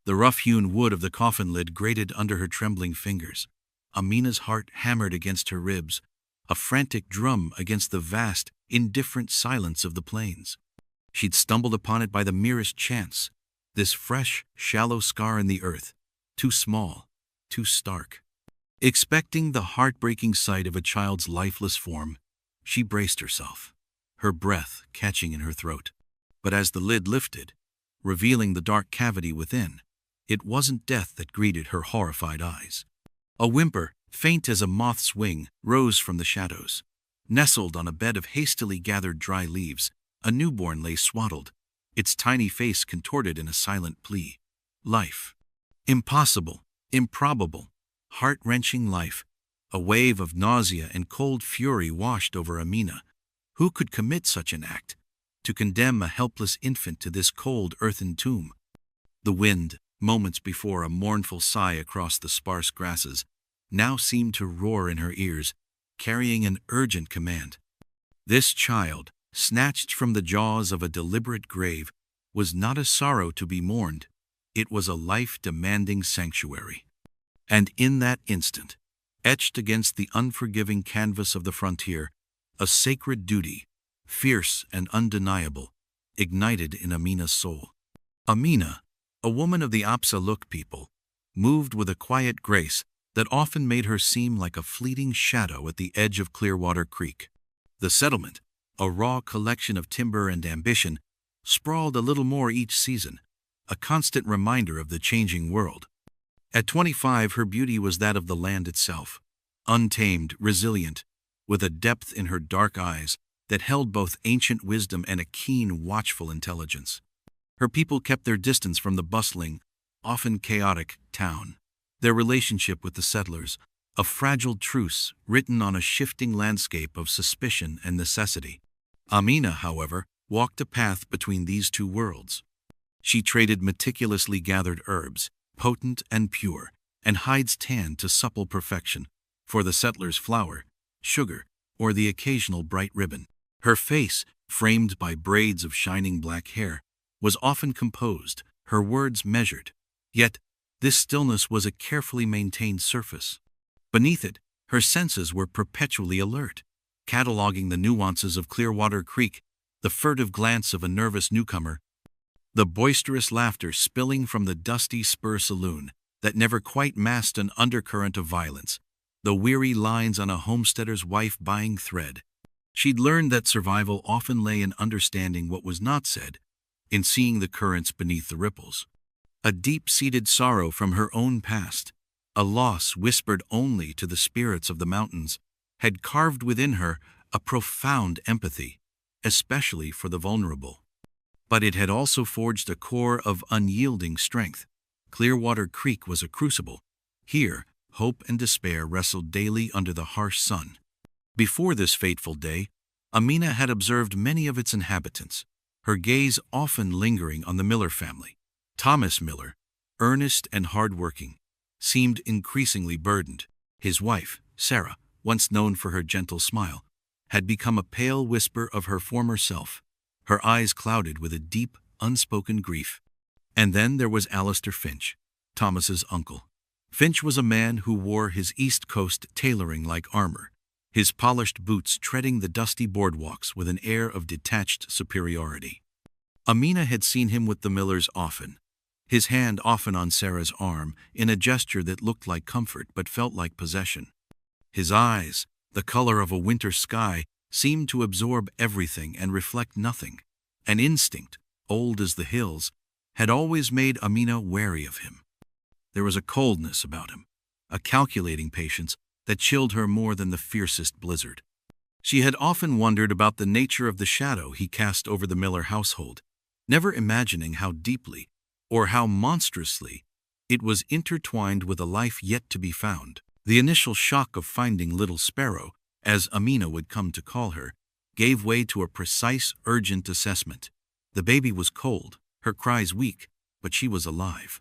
The rough-hewn wood of the coffin lid grated under her trembling fingers. Amina's heart hammered against her ribs, a frantic drum against the vast, indifferent silence of the plains. She'd stumbled upon it by the merest chance, this fresh, shallow scar in the earth, too small, too stark. Expecting the heartbreaking sight of a child's lifeless form, she braced herself, her breath catching in her throat. But as the lid lifted, revealing the dark cavity within, it wasn't death that greeted her horrified eyes. A whimper, faint as a moth's wing, rose from the shadows. Nestled on a bed of hastily gathered dry leaves, a newborn lay swaddled, its tiny face contorted in a silent plea. Life. Impossible, improbable, heart-wrenching life. A wave of nausea and cold fury washed over Amina. Who could commit such an act? To condemn a helpless infant to this cold earthen tomb? The wind, moments before a mournful sigh across the sparse grasses, now seemed to roar in her ears, carrying an urgent command. This child, snatched from the jaws of a deliberate grave, was not a sorrow to be mourned. It was a life-demanding sanctuary. And in that instant, etched against the unforgiving canvas of the frontier, a sacred duty, fierce and undeniable, ignited in Amina's soul. Amina, a woman of the Apsaluk people, moved with a quiet grace that often made her seem like a fleeting shadow at the edge of Clearwater Creek. The settlement, a raw collection of timber and ambition, sprawled a little more each season, a constant reminder of the changing world. At 25, her beauty was that of the land itself, untamed, resilient, with a depth in her dark eyes that held both ancient wisdom and a keen, watchful intelligence. Her people kept their distance from the bustling, often chaotic, town. Their relationship with the settlers, a fragile truce written on a shifting landscape of suspicion and necessity. Amina, however, walked a path between these two worlds. She traded meticulously gathered herbs, potent and pure, and hides tanned to supple perfection, for the settler's flour, sugar, or the occasional bright ribbon. Her face, framed by braids of shining black hair, was often composed, her words measured. Yet, this stillness was a carefully maintained surface. Beneath it, her senses were perpetually alert, cataloging the nuances of Clearwater Creek, the furtive glance of a nervous newcomer, the boisterous laughter spilling from the dusty spur saloon that never quite masked an undercurrent of violence, the weary lines on a homesteader's wife buying thread. She'd learned that survival often lay in understanding what was not said, in seeing the currents beneath the ripples. A deep-seated sorrow from her own past, a loss whispered only to the spirits of the mountains, had carved within her a profound empathy, especially for the vulnerable. But it had also forged a core of unyielding strength. Clearwater Creek was a crucible. Here, hope and despair wrestled daily under the harsh sun. Before this fateful day, Amina had observed many of its inhabitants, her gaze often lingering on the Miller family. Thomas Miller, earnest and hard-working, seemed increasingly burdened. His wife, Sarah, once known for her gentle smile, had become a pale whisper of her former self, her eyes clouded with a deep, unspoken grief. And then there was Alistair Finch, Thomas's uncle. Finch was a man who wore his East Coast tailoring like armor, his polished boots treading the dusty boardwalks with an air of detached superiority. Amina had seen him with the Millers often, his hand often on Sarah's arm in a gesture that looked like comfort but felt like possession. His eyes, the color of a winter sky, seemed to absorb everything and reflect nothing. An instinct, old as the hills, had always made Amina wary of him. There was a coldness about him, a calculating patience that chilled her more than the fiercest blizzard. She had often wondered about the nature of the shadow he cast over the Miller household, never imagining how deeply, or how monstrously, it was intertwined with a life yet to be found. The initial shock of finding little Sparrow, as Amina would come to call her, gave way to a precise, urgent assessment. The baby was cold, her cries weak, but she was alive.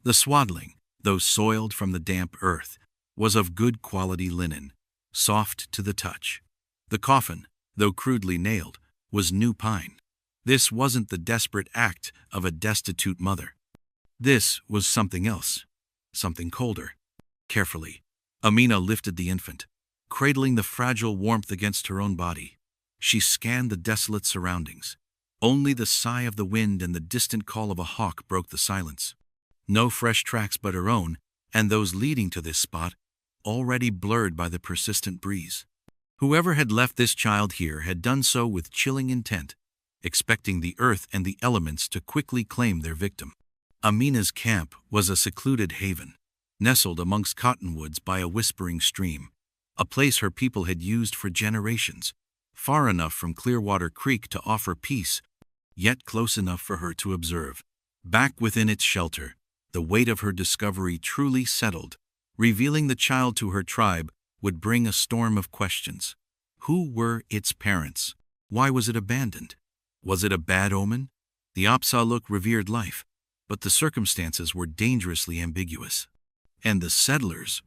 The swaddling, though soiled from the damp earth, was of good quality linen, soft to the touch. The coffin, though crudely nailed, was new pine. This wasn't the desperate act of a destitute mother. This was something else, something colder. Carefully, Amina lifted the infant, cradling the fragile warmth against her own body. She scanned the desolate surroundings. Only the sigh of the wind and the distant call of a hawk broke the silence. No fresh tracks but her own, and those leading to this spot, already blurred by the persistent breeze. Whoever had left this child here had done so with chilling intent, expecting the earth and the elements to quickly claim their victim. Amina's camp was a secluded haven, nestled amongst cottonwoods by a whispering stream, a place her people had used for generations, far enough from Clearwater Creek to offer peace, yet close enough for her to observe. Back within its shelter, the weight of her discovery truly settled. Revealing the child to her tribe would bring a storm of questions. Who were its parents? Why was it abandoned? Was it a bad omen? The Apsaluk revered life, but the circumstances were dangerously ambiguous. And the settlers,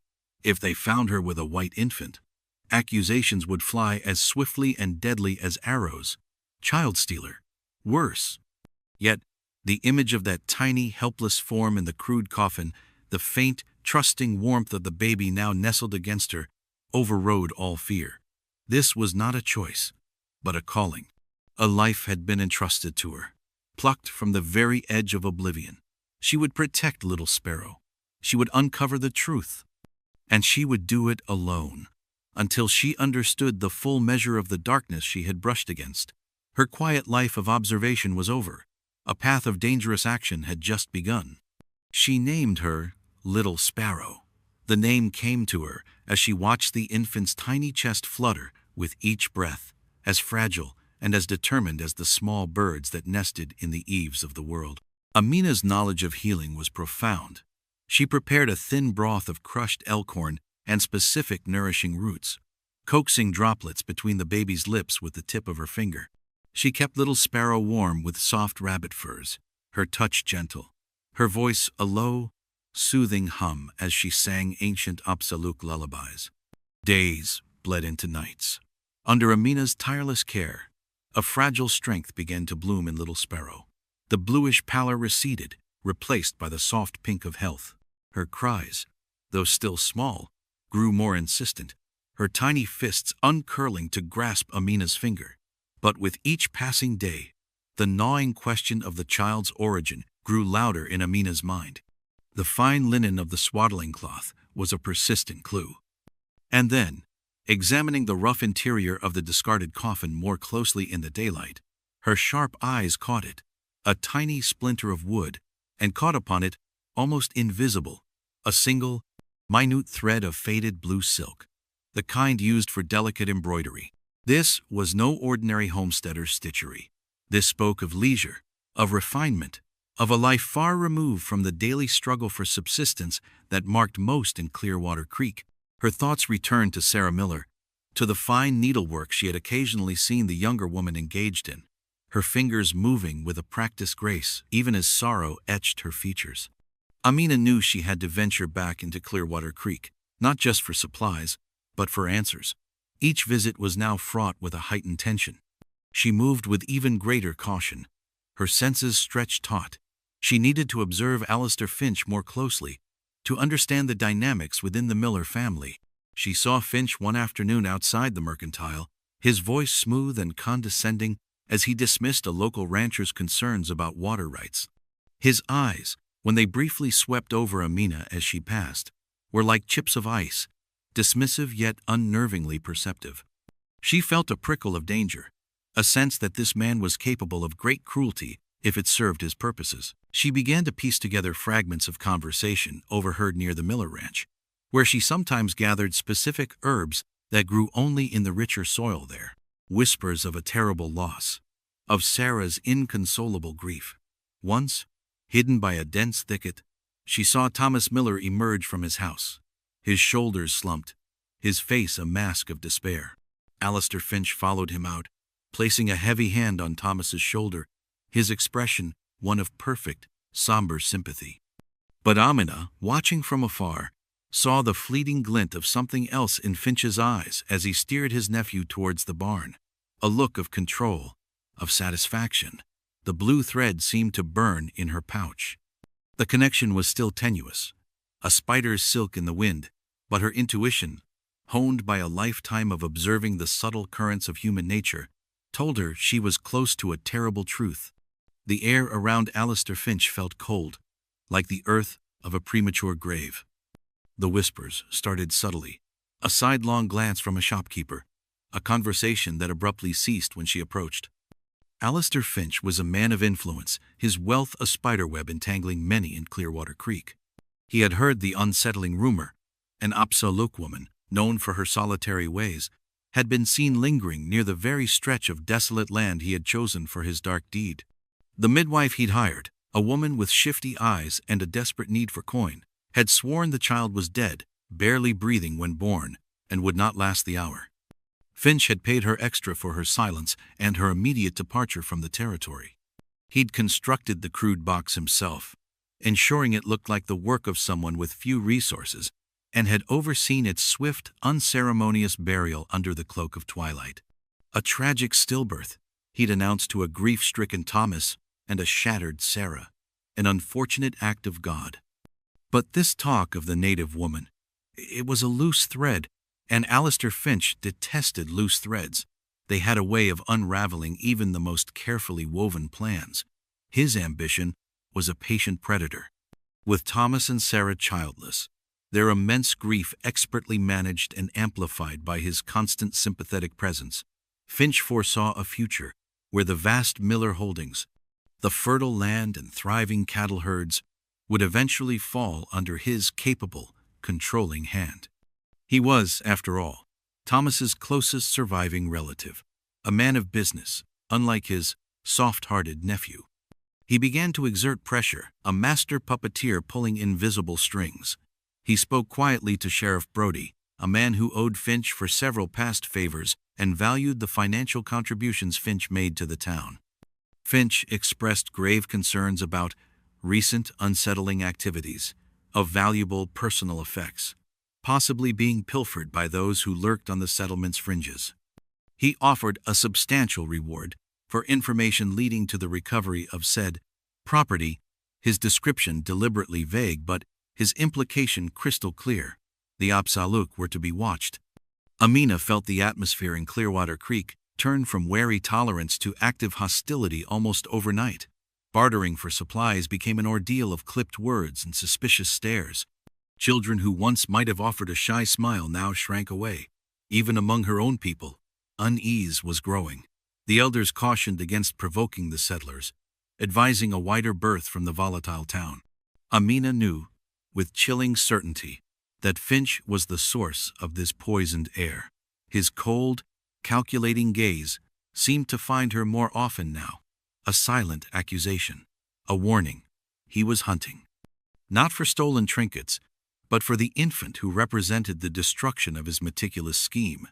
if they found her with a white infant, accusations would fly as swiftly and deadly as arrows. Child stealer. Worse. Yet, the image of that tiny, helpless form in the crude coffin, the faint, trusting warmth of the baby now nestled against her, overrode all fear. This was not a choice, but a calling. A life had been entrusted to her, plucked from the very edge of oblivion. She would protect little Sparrow. She would uncover the truth. And she would do it alone, until she understood the full measure of the darkness she had brushed against. Her quiet life of observation was over. A path of dangerous action had just begun. She named her Little Sparrow. The name came to her as she watched the infant's tiny chest flutter with each breath, as fragile and as determined as the small birds that nested in the eaves of the world. Amina's knowledge of healing was profound. She prepared a thin broth of crushed elkhorn and specific nourishing roots, coaxing droplets between the baby's lips with the tip of her finger. She kept Little Sparrow warm with soft rabbit furs, her touch gentle, her voice a low, soothing hum as she sang ancient Apsaluk lullabies. Days bled into nights. Under Amina's tireless care, a fragile strength began to bloom in Little Sparrow. The bluish pallor receded, replaced by the soft pink of health. Her cries, though still small, grew more insistent, her tiny fists uncurling to grasp Amina's finger. But with each passing day, the gnawing question of the child's origin grew louder in Amina's mind. The fine linen of the swaddling cloth was a persistent clue. And then, examining the rough interior of the discarded coffin more closely in the daylight, her sharp eyes caught it, a tiny splinter of wood, and caught upon it, almost invisible, a single, minute thread of faded blue silk, the kind used for delicate embroidery. This was no ordinary homesteader's stitchery. This spoke of leisure, of refinement, of a life far removed from the daily struggle for subsistence that marked most in Clearwater Creek. Her thoughts returned to Sarah Miller, to the fine needlework she had occasionally seen the younger woman engaged in, her fingers moving with a practiced grace even as sorrow etched her features. Amina knew she had to venture back into Clearwater Creek, not just for supplies, but for answers. Each visit was now fraught with a heightened tension. She moved with even greater caution, her senses stretched taut. She needed to observe Alistair Finch more closely, to understand the dynamics within the Miller family. She saw Finch one afternoon outside the mercantile, his voice smooth and condescending as he dismissed a local rancher's concerns about water rights. His eyes, when they briefly swept over Amina as she passed, were like chips of ice, dismissive yet unnervingly perceptive. She felt a prickle of danger, a sense that this man was capable of great cruelty if it served his purposes. She began to piece together fragments of conversation overheard near the Miller Ranch, where she sometimes gathered specific herbs that grew only in the richer soil there. Whispers of a terrible loss, of Sarah's inconsolable grief. Once, hidden by a dense thicket, she saw Thomas Miller emerge from his house, his shoulders slumped, his face a mask of despair. Alistair Finch followed him out, placing a heavy hand on Thomas's shoulder, his expression one of perfect, somber sympathy. But Amina, watching from afar, saw the fleeting glint of something else in Finch's eyes as he steered his nephew towards the barn. A look of control, of satisfaction. The blue thread seemed to burn in her pouch. The connection was still tenuous, a spider's silk in the wind, but her intuition, honed by a lifetime of observing the subtle currents of human nature, told her she was close to a terrible truth. The air around Alistair Finch felt cold, like the earth of a premature grave. The whispers started subtly, a sidelong glance from a shopkeeper, a conversation that abruptly ceased when she approached. Alistair Finch was a man of influence, his wealth a spiderweb entangling many in Clearwater Creek. He had heard the unsettling rumor: an Apsaluk woman, known for her solitary ways, had been seen lingering near the very stretch of desolate land he had chosen for his dark deed. The midwife he'd hired, a woman with shifty eyes and a desperate need for coin, had sworn the child was dead, barely breathing when born, and would not last the hour. Finch had paid her extra for her silence and her immediate departure from the territory. He'd constructed the crude box himself, ensuring it looked like the work of someone with few resources, and had overseen its swift, unceremonious burial under the cloak of twilight. A tragic stillbirth, he'd announced to a grief-stricken Thomas and a shattered Sarah, an unfortunate act of God. But this talk of the native woman, it was a loose thread, and Alistair Finch detested loose threads. They had a way of unraveling even the most carefully woven plans. His ambition was a patient predator. With Thomas and Sarah childless, their immense grief expertly managed and amplified by his constant sympathetic presence, Finch foresaw a future where the vast Miller holdings, the fertile land and thriving cattle herds, would eventually fall under his capable, controlling hand. He was, after all, Thomas's closest surviving relative, a man of business, unlike his soft-hearted nephew. He began to exert pressure, a master puppeteer pulling invisible strings. He spoke quietly to Sheriff Brody, a man who owed Finch for several past favors and valued the financial contributions Finch made to the town. Finch expressed grave concerns about recent unsettling activities, of valuable personal effects, possibly being pilfered by those who lurked on the settlement's fringes. He offered a substantial reward for information leading to the recovery of said property, his description deliberately vague but his implication crystal clear. The Apsaluk were to be watched. Amina felt the atmosphere in Clearwater Creek turn from wary tolerance to active hostility almost overnight. Bartering for supplies became an ordeal of clipped words and suspicious stares. Children who once might have offered a shy smile now shrank away. Even among her own people, unease was growing. The elders cautioned against provoking the settlers, advising a wider berth from the volatile town. Amina knew, with chilling certainty, that Finch was the source of this poisoned air. His cold, calculating gaze seemed to find her more often now, a silent accusation, a warning. He was hunting. Not for stolen trinkets, but for the infant who represented the destruction of his meticulous scheme.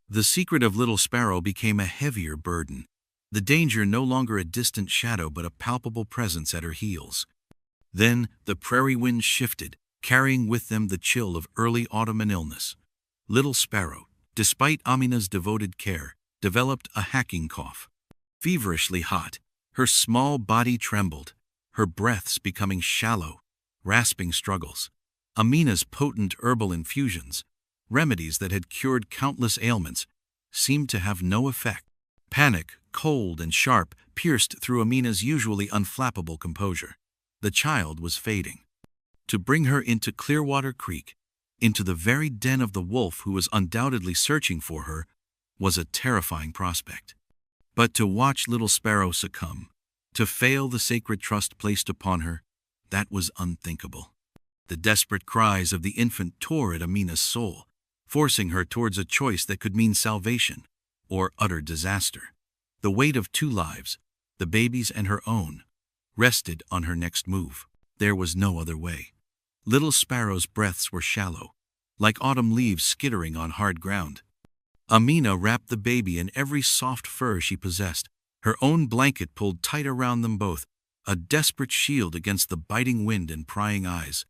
The secret of Little Sparrow became a heavier burden, the danger no longer a distant shadow but a palpable presence at her heels. Then the prairie winds shifted, carrying with them the chill of early autumn and illness. Little Sparrow, despite Amina's devoted care, developed a hacking cough. Feverishly hot, her small body trembled, her breaths becoming shallow, rasping struggles. Amina's potent herbal infusions, remedies that had cured countless ailments, seemed to have no effect. Panic, cold and sharp, pierced through Amina's usually unflappable composure. The child was fading. To bring her into Clearwater Creek, into the very den of the wolf who was undoubtedly searching for her, was a terrifying prospect. But to watch Little Sparrow succumb, to fail the sacred trust placed upon her, that was unthinkable. The desperate cries of the infant tore at Amina's soul, forcing her towards a choice that could mean salvation or utter disaster. The weight of two lives, the baby's and her own, rested on her next move. There was no other way. Little Sparrow's breaths were shallow, like autumn leaves skittering on hard ground. Amina wrapped the baby in every soft fur she possessed, her own blanket pulled tight around them both, a desperate shield against the biting wind and prying eyes.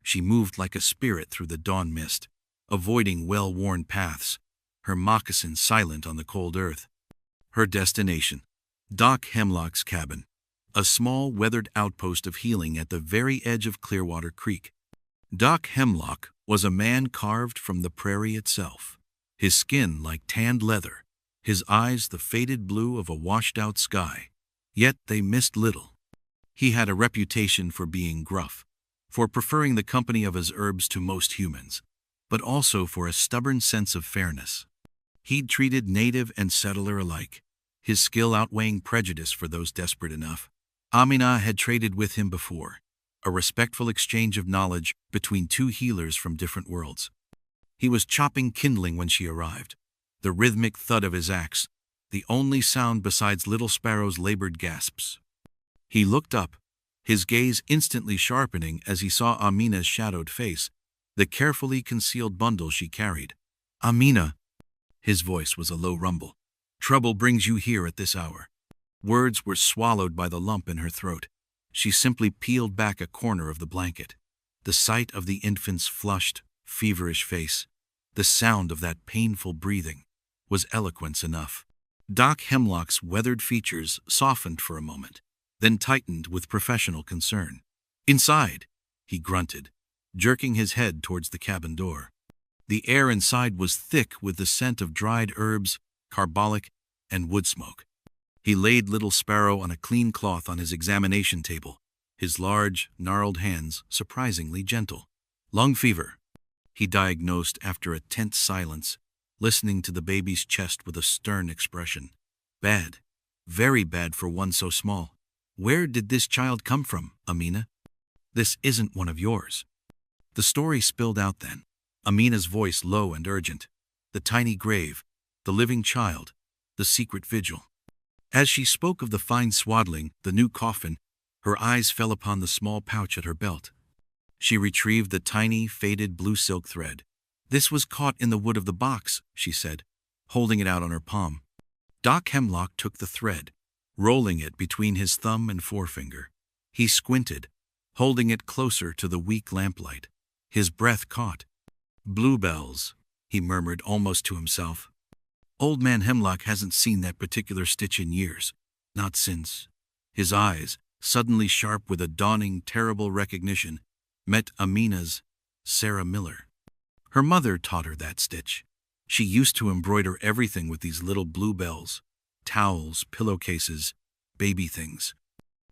She moved like a spirit through the dawn mist, avoiding well-worn paths, her moccasins silent on the cold earth. Her destination, Doc Hemlock's cabin, a small, weathered outpost of healing at the very edge of Clearwater Creek. Doc Hemlock was a man carved from the prairie itself, his skin like tanned leather, his eyes the faded blue of a washed-out sky. Yet they missed little. He had a reputation for being gruff, for preferring the company of his herbs to most humans, but also for a stubborn sense of fairness. He'd treated native and settler alike, his skill outweighing prejudice for those desperate enough. Amina had traded with him before, a respectful exchange of knowledge between two healers from different worlds. He was chopping kindling when she arrived, the rhythmic thud of his axe, the only sound besides Little Sparrow's labored gasps. He looked up, his gaze instantly sharpening as he saw Amina's shadowed face, the carefully concealed bundle she carried. "Amina," his voice was a low rumble, "trouble brings you here at this hour." Words were swallowed by the lump in her throat. She simply peeled back a corner of the blanket. The sight of the infant's flushed, feverish face, the sound of that painful breathing, was eloquence enough. Doc Hemlock's weathered features softened for a moment, then tightened with professional concern. "Inside," he grunted, jerking his head towards the cabin door. The air inside was thick with the scent of dried herbs, carbolic, and wood smoke. He laid Little Sparrow on a clean cloth on his examination table, his large, gnarled hands surprisingly gentle. "Lung fever," he diagnosed after a tense silence, listening to the baby's chest with a stern expression. "Bad. Very bad for one so small. Where did this child come from, Amina? This isn't one of yours." The story spilled out then, Amina's voice low and urgent. The tiny grave, the living child, the secret vigil. As she spoke of the fine swaddling, the new coffin, her eyes fell upon the small pouch at her belt. She retrieved the tiny, faded blue silk thread. "This was caught in the wood of the box," she said, holding it out on her palm. Doc Hemlock took the thread, rolling it between his thumb and forefinger. He squinted, holding it closer to the weak lamplight. His breath caught. "Bluebells," he murmured almost to himself. Old Man Hemlock hasn't seen that particular stitch in years. Not since. His eyes, suddenly sharp with a dawning, terrible recognition, met Amina's, Sarah Miller. Her mother taught her that stitch. She used to embroider everything with these little bluebells, towels, pillowcases, baby things.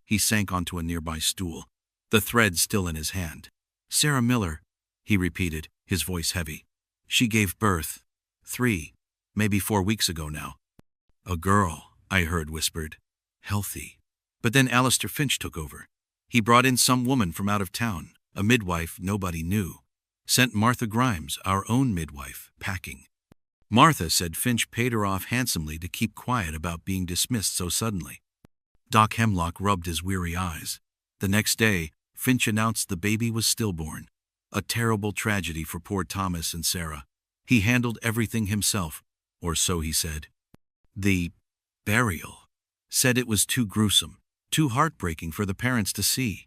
He sank onto a nearby stool, the thread still in his hand. "Sarah Miller," he repeated, his voice heavy. "She gave birth 3, maybe 4 weeks ago now. A girl," I heard whispered. "Healthy." But then Alistair Finch took over. He brought in some woman from out of town, a midwife nobody knew. Sent Martha Grimes, our own midwife, packing. Martha said Finch paid her off handsomely to keep quiet about being dismissed so suddenly. Doc Hemlock rubbed his weary eyes. The next day, Finch announced the baby was stillborn. A terrible tragedy for poor Thomas and Sarah. He handled everything himself, or so he said. The burial said it was too gruesome, too heartbreaking for the parents to see.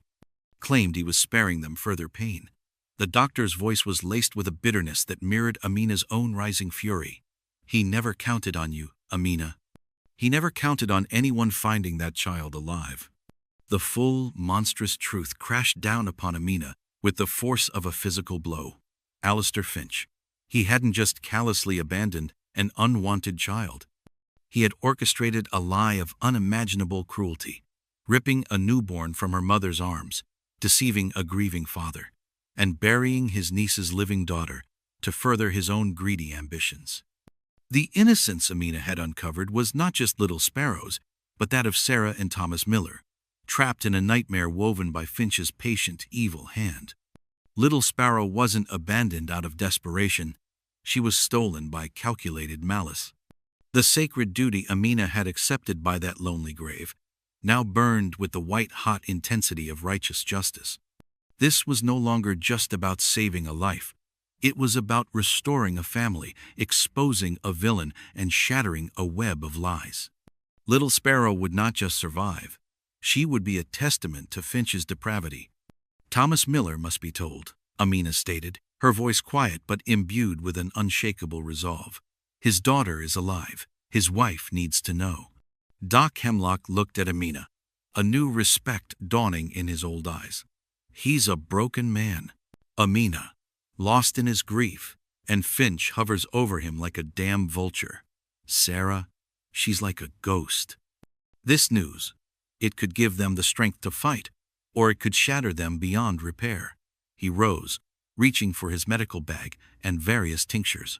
Claimed he was sparing them further pain. The doctor's voice was laced with a bitterness that mirrored Amina's own rising fury. "He never counted on you, Amina. He never counted on anyone finding that child alive." The full, monstrous truth crashed down upon Amina with the force of a physical blow. Alistair Finch. He hadn't just callously abandoned an unwanted child. He had orchestrated a lie of unimaginable cruelty, ripping a newborn from her mother's arms, deceiving a grieving father, and burying his niece's living daughter to further his own greedy ambitions. The innocence Amina had uncovered was not just Little Sparrow's, but that of Sarah and Thomas Miller, trapped in a nightmare woven by Finch's patient, evil hand. Little Sparrow wasn't abandoned out of desperation. She was stolen by calculated malice. The sacred duty Amina had accepted by that lonely grave now burned with the white-hot intensity of righteous justice. This was no longer just about saving a life. It was about restoring a family, exposing a villain, and shattering a web of lies. Little Sparrow would not just survive. She would be a testament to Finch's depravity. "Thomas Miller must be told," Amina stated, her voice quiet but imbued with an unshakable resolve. "His daughter is alive. His wife needs to know." Doc Hemlock looked at Amina, a new respect dawning in his old eyes. He's a broken man. Amina, lost in his grief, and Finch hovers over him like a damn vulture. Sarah, she's like a ghost. This news, it could give them the strength to fight, or it could shatter them beyond repair. He rose, reaching for his medical bag and various tinctures.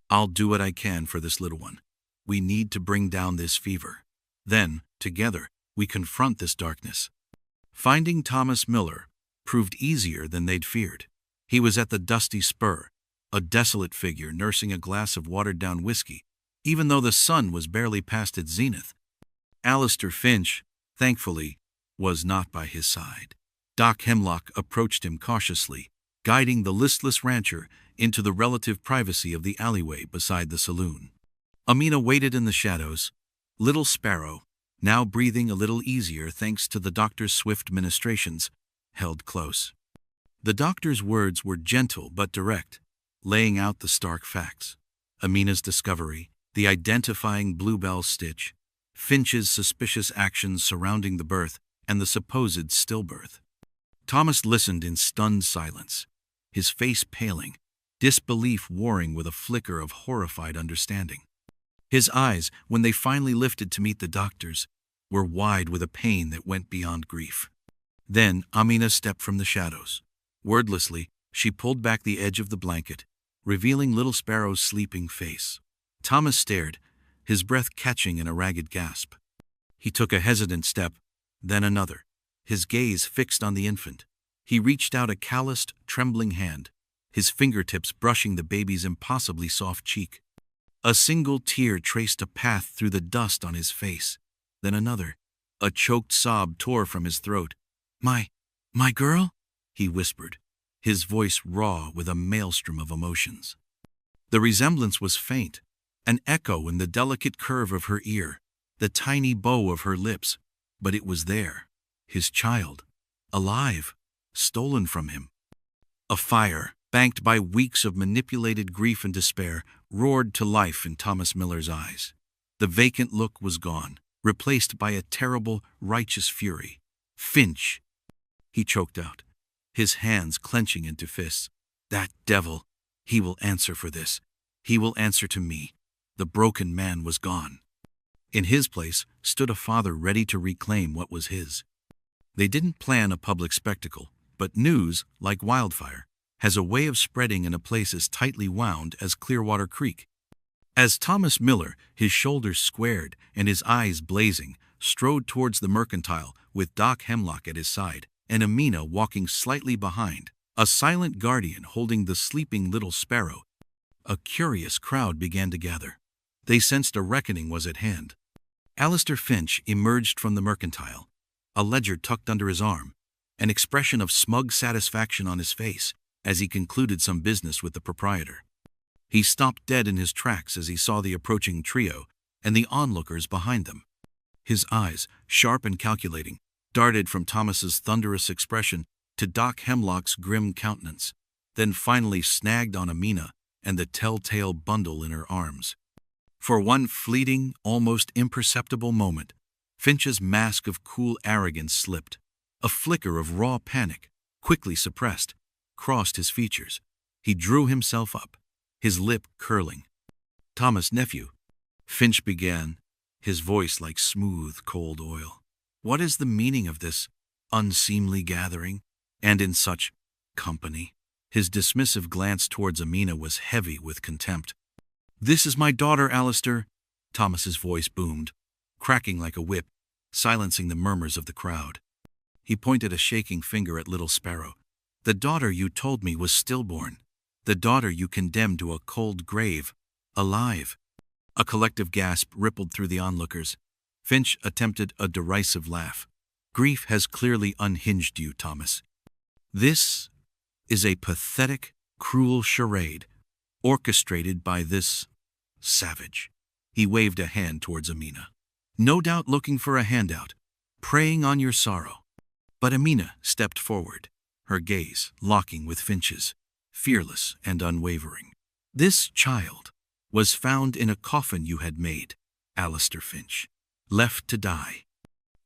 I'll do what I can for this little one. We need to bring down this fever. Then, together, we confront this darkness. Finding Thomas Miller proved easier than they'd feared. He was at the dusty spur, a desolate figure nursing a glass of watered-down whiskey, even though the sun was barely past its zenith. Alistair Finch, thankfully, was not by his side. Doc Hemlock approached him cautiously, guiding the listless rancher into the relative privacy of the alleyway beside the saloon. Amina waited in the shadows, Little Sparrow, now breathing a little easier thanks to the doctor's swift ministrations, held close. The doctor's words were gentle but direct, laying out the stark facts. Amina's discovery, the identifying bluebell stitch, Finch's suspicious actions surrounding the birth, and the supposed stillbirth. Thomas listened in stunned silence, his face paling, disbelief warring with a flicker of horrified understanding. His eyes, when they finally lifted to meet the doctor's, were wide with a pain that went beyond grief. Then Amina stepped from the shadows. Wordlessly, she pulled back the edge of the blanket, revealing Little Sparrow's sleeping face. Thomas stared, his breath catching in a ragged gasp. He took a hesitant step, then another, his gaze fixed on the infant. He reached out a calloused, trembling hand, his fingertips brushing the baby's impossibly soft cheek. A single tear traced a path through the dust on his face, then another. A choked sob tore from his throat. My girl?" he whispered, his voice raw with a maelstrom of emotions. The resemblance was faint, an echo in the delicate curve of her ear, the tiny bow of her lips, but it was there, his child, alive, stolen from him. A fire, banked by weeks of manipulated grief and despair, roared to life in Thomas Miller's eyes. The vacant look was gone, replaced by a terrible, righteous fury. "Finch!" he choked out, his hands clenching into fists. "That devil! He will answer for this. He will answer to me." The broken man was gone. In his place stood a father ready to reclaim what was his. They didn't plan a public spectacle, but news, like wildfire, has a way of spreading in a place as tightly wound as Clearwater Creek. As Thomas Miller, his shoulders squared and his eyes blazing, strode towards the mercantile with Doc Hemlock at his side and Amina walking slightly behind, a silent guardian holding the sleeping Little Sparrow, a curious crowd began to gather. They sensed a reckoning was at hand. Alistair Finch emerged from the mercantile, a ledger tucked under his arm, an expression of smug satisfaction on his face as he concluded some business with the proprietor. He stopped dead in his tracks as he saw the approaching trio and the onlookers behind them. His eyes, sharp and calculating, darted from Thomas's thunderous expression to Doc Hemlock's grim countenance, then finally snagged on Amina and the telltale bundle in her arms. For one fleeting, almost imperceptible moment, Finch's mask of cool arrogance slipped. A flicker of raw panic, quickly suppressed, crossed his features. He drew himself up, his lip curling. "Thomas, nephew," Finch began, his voice like smooth, cold oil. "What is the meaning of this unseemly gathering, and in such company?" His dismissive glance towards Amina was heavy with contempt. "This is my daughter, Alistair," Thomas's voice boomed, cracking like a whip, silencing the murmurs of the crowd. He pointed a shaking finger at Little Sparrow. "The daughter you told me was stillborn. The daughter you condemned to a cold grave, alive." A collective gasp rippled through the onlookers. Finch attempted a derisive laugh. "Grief has clearly unhinged you, Thomas. This is a pathetic, cruel charade, orchestrated by this savage." He waved a hand towards Amina. "No doubt looking for a handout, preying on your sorrow." But Amina stepped forward, her gaze locking with Finch's, fearless and unwavering. "This child was found in a coffin you had made, Alistair Finch, left to die.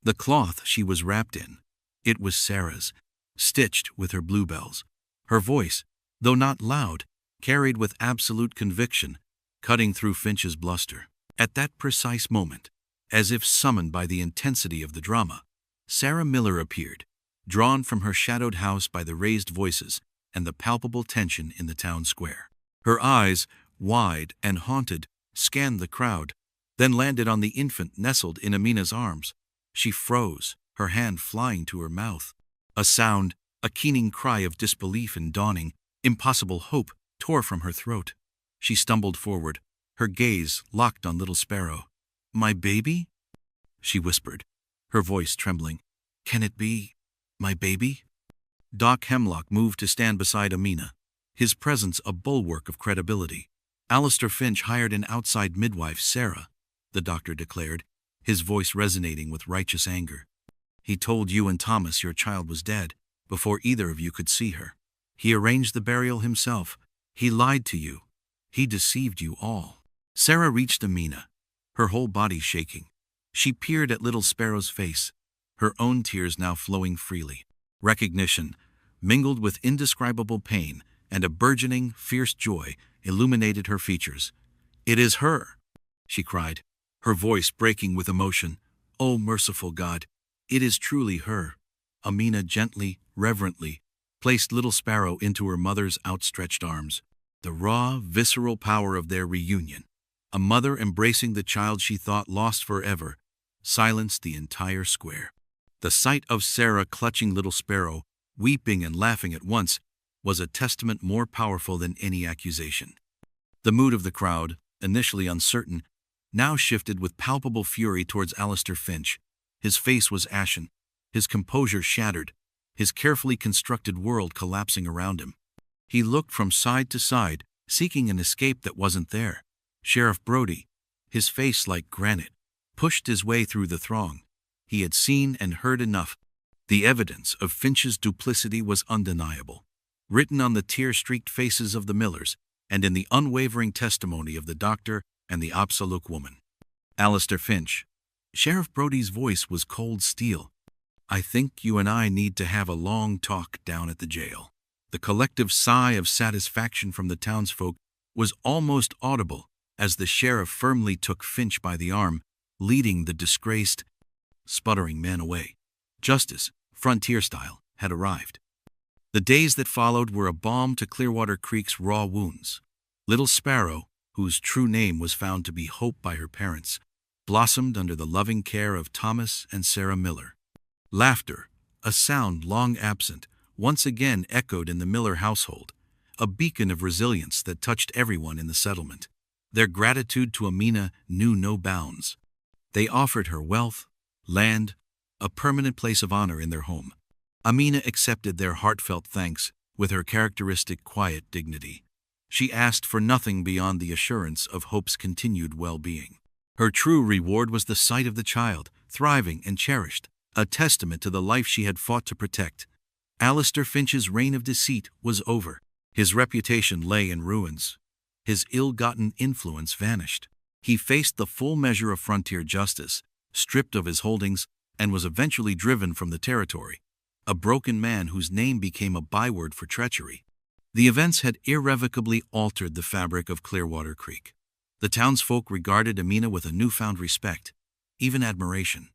The cloth she was wrapped in, it was Sarah's, stitched with her bluebells. Her voice, though not loud, carried with absolute conviction, cutting through Finch's bluster. At that precise moment, as if summoned by the intensity of the drama, Sarah Miller appeared, drawn from her shadowed house by the raised voices and the palpable tension in the town square. Her eyes, wide and haunted, scanned the crowd, then landed on the infant nestled in Amina's arms. She froze, her hand flying to her mouth. A sound, a keening cry of disbelief and dawning, impossible hope, tore from her throat. She stumbled forward, her gaze locked on little Sparrow. "My baby?" she whispered, her voice trembling. "Can it be my baby?" Doc Hemlock moved to stand beside Amina, his presence a bulwark of credibility. "Alistair Finch hired an outside midwife, Sarah," the doctor declared, his voice resonating with righteous anger. "He told you and Thomas your child was dead before either of you could see her. He arranged the burial himself. He lied to you. He deceived you all." Sarah reached Amina, her whole body shaking. She peered at little Sparrow's face, her own tears now flowing freely. Recognition, mingled with indescribable pain and a burgeoning, fierce joy, illuminated her features. "It is her!" she cried, her voice breaking with emotion. "Oh, merciful God, it is truly her." Amina gently, reverently, placed little Sparrow into her mother's outstretched arms. The raw, visceral power of their reunion, a mother embracing the child she thought lost forever, silenced the entire square. The sight of Sarah clutching little Sparrow, weeping and laughing at once, was a testament more powerful than any accusation. The mood of the crowd, initially uncertain, now shifted with palpable fury towards Alistair Finch. His face was ashen, his composure shattered, his carefully constructed world collapsing around him. He looked from side to side, seeking an escape that wasn't there. Sheriff Brody, his face like granite, pushed his way through the throng. He had seen and heard enough. The evidence of Finch's duplicity was undeniable, written on the tear-streaked faces of the Millers and in the unwavering testimony of the doctor and the Opsaluk woman. "Alistair Finch." Sheriff Brody's voice was cold steel. "I think you and I need to have a long talk down at the jail." The collective sigh of satisfaction from the townsfolk was almost audible as the sheriff firmly took Finch by the arm, leading the disgraced, sputtering man away. Justice, frontier style, had arrived. The days that followed were a balm to Clearwater Creek's raw wounds. Little Sparrow, whose true name was found to be Hope by her parents, blossomed under the loving care of Thomas and Sarah Miller. Laughter, a sound long absent, once again echoed in the Miller household, a beacon of resilience that touched everyone in the settlement. Their gratitude to Amina knew no bounds. They offered her wealth, land, a permanent place of honor in their home. Amina accepted their heartfelt thanks with her characteristic quiet dignity. She asked for nothing beyond the assurance of Hope's continued well-being. Her true reward was the sight of the child, thriving and cherished, a testament to the life she had fought to protect. Alistair Finch's reign of deceit was over. His reputation lay in ruins. His ill-gotten influence vanished. He faced the full measure of frontier justice, stripped of his holdings, and was eventually driven from the territory, a broken man whose name became a byword for treachery. The events had irrevocably altered the fabric of Clearwater Creek. The townsfolk regarded Amina with a newfound respect, even admiration.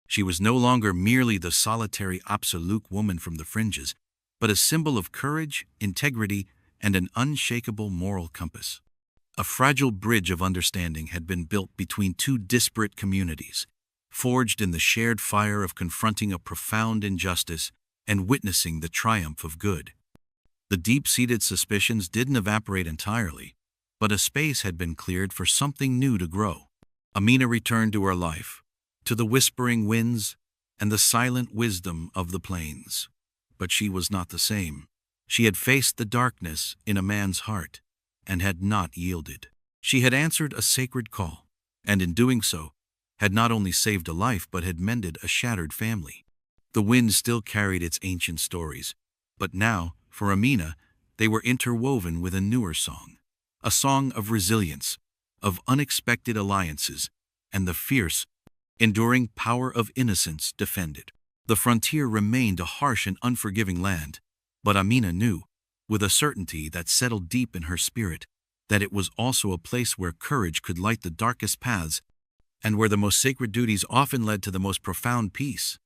She was no longer merely the solitary Opsaluk woman from the fringes, but a symbol of courage, integrity, and an unshakable moral compass. A fragile bridge of understanding had been built between two disparate communities, forged in the shared fire of confronting a profound injustice and witnessing the triumph of good. The deep-seated suspicions didn't evaporate entirely, but a space had been cleared for something new to grow. Amina returned to her life, to the whispering winds and the silent wisdom of the plains. But she was not the same. She had faced the darkness in a man's heart and had not yielded. She had answered a sacred call, and in doing so, had not only saved a life but had mended a shattered family. The wind still carried its ancient stories, but now, for Amina, they were interwoven with a newer song, a song of resilience, of unexpected alliances, and the fierce, enduring power of innocence defended. The frontier remained a harsh and unforgiving land, but Amina knew, with a certainty that settled deep in her spirit, that it was also a place where courage could light the darkest paths and where the most sacred duties often led to the most profound peace.